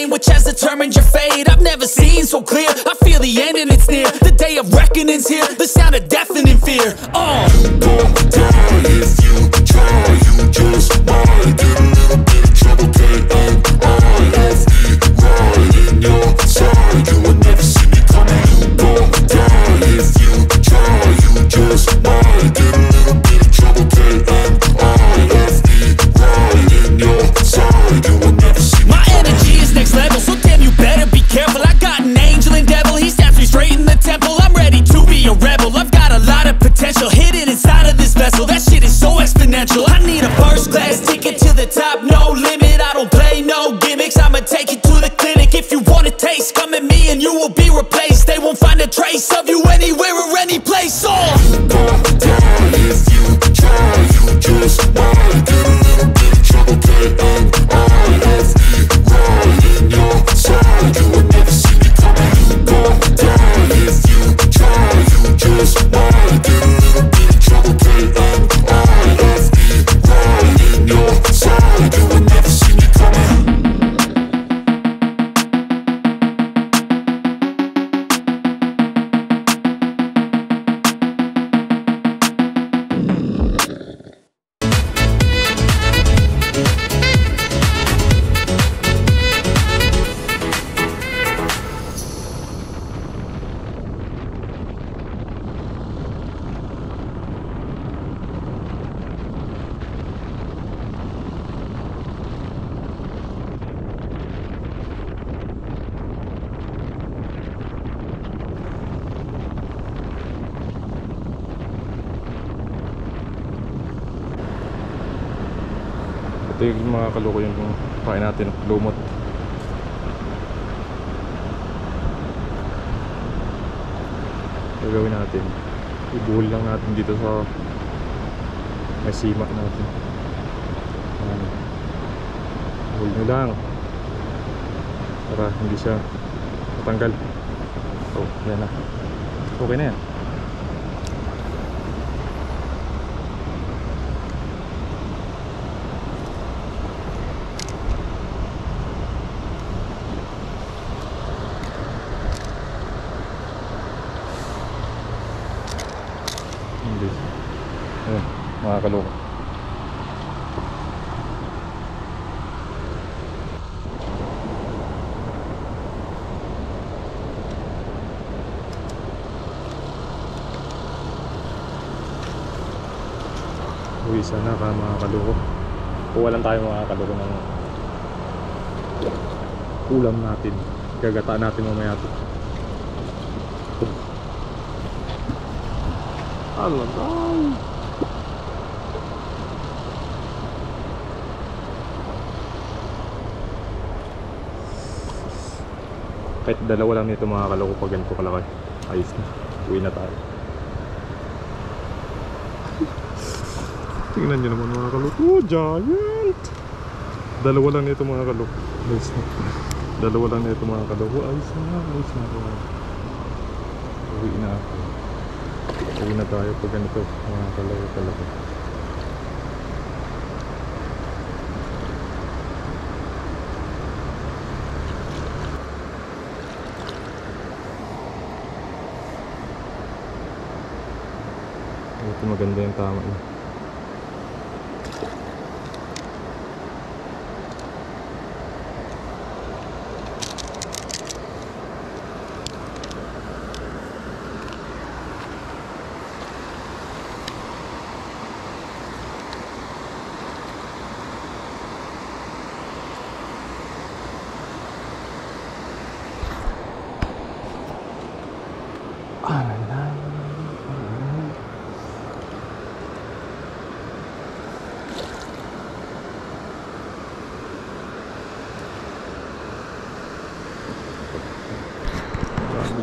pain which has determined your fate. I've never seen so clear, I feel the end and it's near. The day of reckoning's here, the sound of deafening fear. You won't die if you try, you just might get a little bit of trouble, K-N-I-F-E, right in your side, you will never see me coming. You won't die if you try, you just might get a little bit of trouble, K-N-I-F-E, right in your side, you will never see me My coming. energy is next level, so damn you better be careful. I got an angel and devil, he stabs me straight in the temple. I'm ready to be a rebel, I've got a lot of potential hidden inside of this vessel. That shit is so exponential. I need a first class ticket to the top, no limit. I don't play no gimmicks, I'ma take you to the clinic. If you want a taste, come at me and you will be replaced. They won't find a trace of you anywhere or any place. You won't die if you try, you just might get a little bit of trouble, K-N-I-F-E, right in your side, you will never see me coming. You won't die if you try, you just might get a little bit of trouble, K-N-I-F-E, right in your side, you will never see me coming. Ito yung mga kaloko yung kain natin, lumot. Gagawin natin, ibuhol lang natin dito sa may sima natin. Buhol nyo lang para hindi siya matanggal. So yan na, okay na yan. Ayan, mga kaloko. Uwi sana ka mga kaloko. Kuha lang tayo mga kaloko ng ulam natin. Gagataan natin mamaya ito. Alam. Kahit dalawa lang nito mga kaloko pag ganito kalaki. Ayos na. Uwi na tayo. Tingnan nyo naman mga kaloko. Oh, giant! Dalawa lang nito mga kaloko. Ayos na. Dalawa lang nito mga kaloko. Ayos na. Ayos na. Uwi na ako. Uwi na tayo pag ganito mga kaloko talaga. Ito maganda yung tama niya.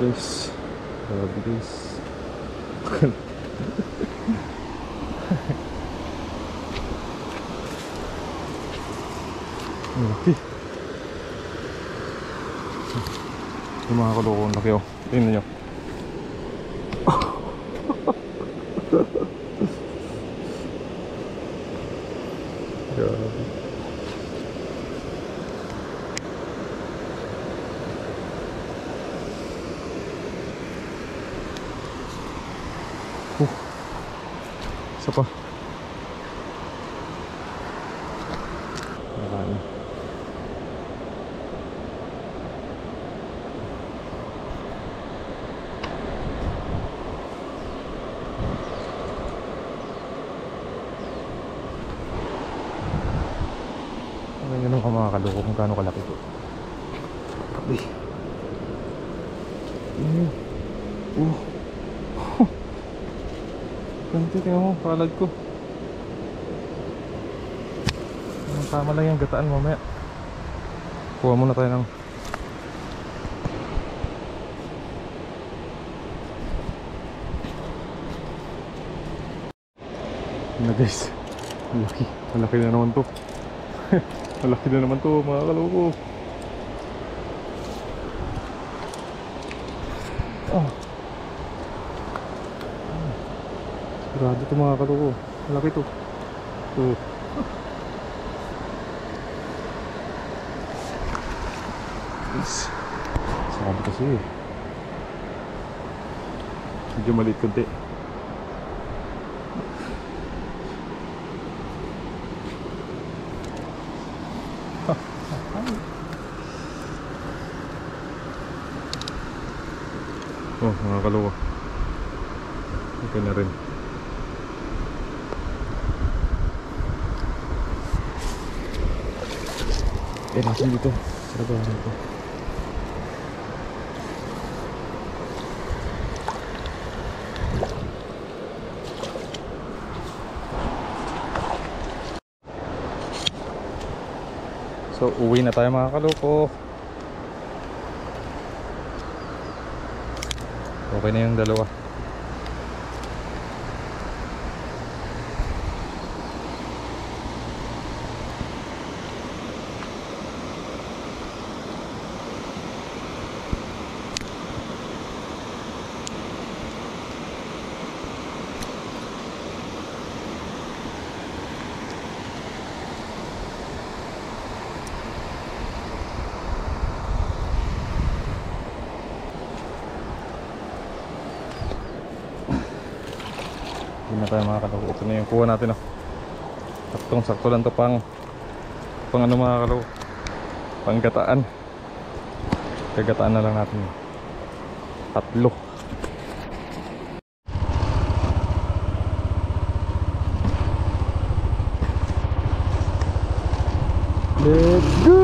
Guys, grabe guys. Laki. Yung mga kaloko, laki oh. Tingnan nyo. Grabe. Isa pa. Marami. Ganyan ang mga kaloko kung gaano kalaki ito. Ay. Ganti, tingnan mo, palad ko. Tama lang yung gataan mamaya. Kuha muna tayo ng na guys. Malaki. Malaki na naman to. Malaki na naman to mga kaloko. Oh. Grabe to mga kaloko. Malaki to. Oh. Sabi kasi medyo maliit kunti. Oh mga kaloko, okay na rin. Natin dito sa bahay ito. So uwi na tayo mga kaloko. Okay na yung dalawa. Hindi na tayo mga kaloko. Ito na yung kuha natin, oh. Saktong sakto lang to pang ano mga kaloko, pang gataan. Kagataan na lang natin. 3. Let's go!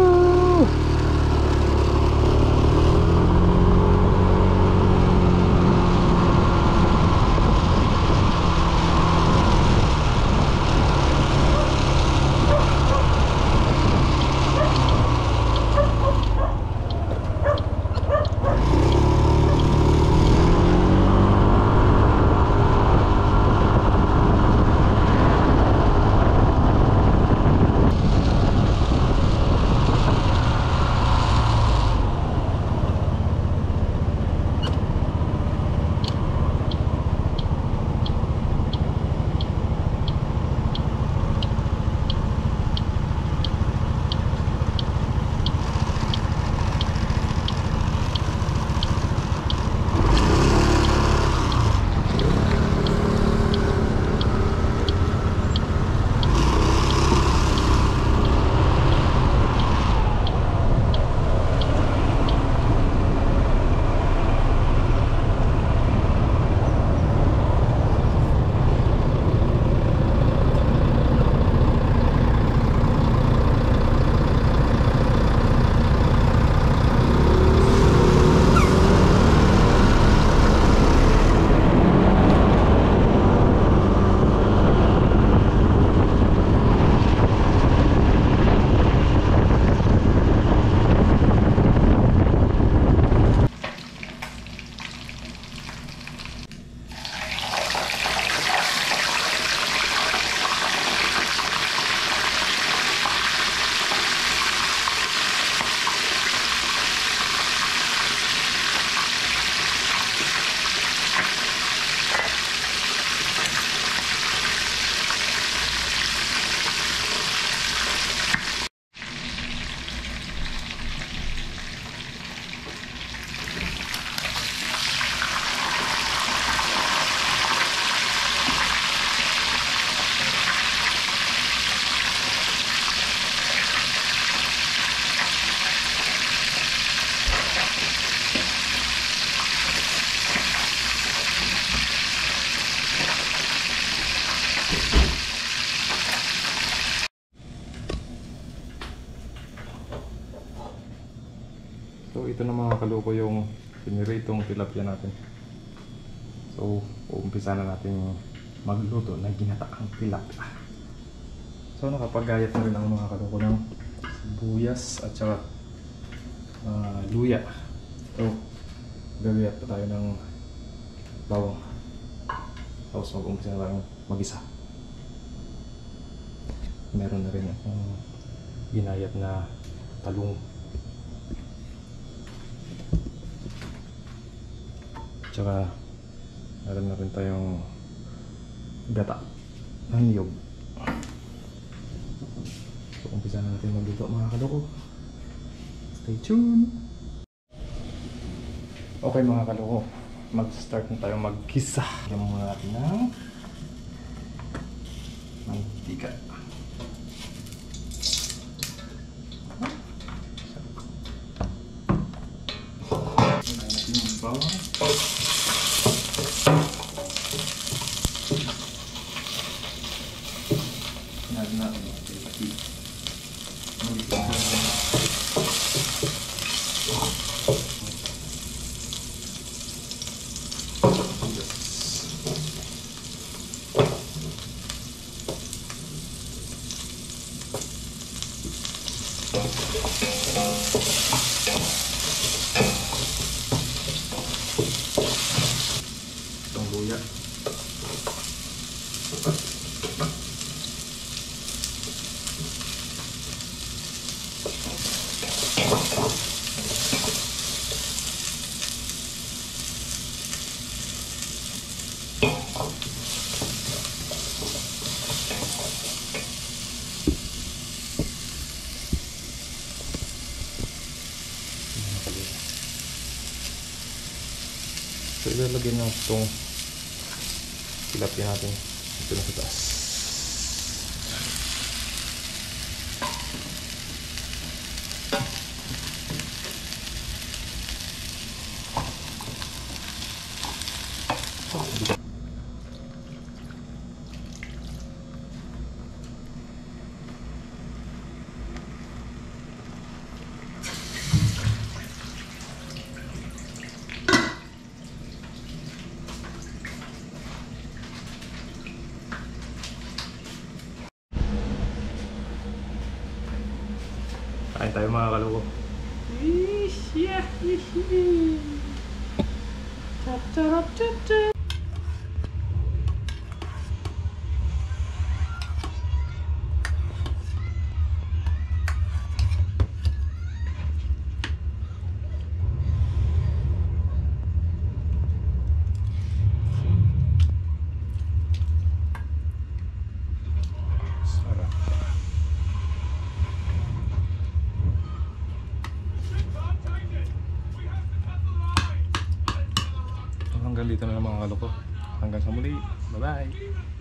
So ito na mga kaloko yung piniritong tilapia natin. So uumpisa na natin magluto ng ginataang tilapia. So nakapagayat na rin ako mga kaloko ng sibuyas at saka luya. So gagayat pa tayo ng bawang. Tapos mag-umpisa na tayong mag-isa. Meron na rin akong ginayat na talong. Tsaka meron na rin tayong gata ng niyog. So umpisa na natin magluto mga kaloko. Stay tuned! Okay mga kaloko, mag-start na tayo mag-gisa. Lagyan muna natin ng mantika. Lagyan natin yung bawang. Lagyan natin yung tilapia. Itong luya. So ilalagay na itong tilapia natin ito na sa taas. Kain tayo mga kaloko. Sarap. Hanggang dito na lang mga kaloko. Hanggang sa muli. Bye bye.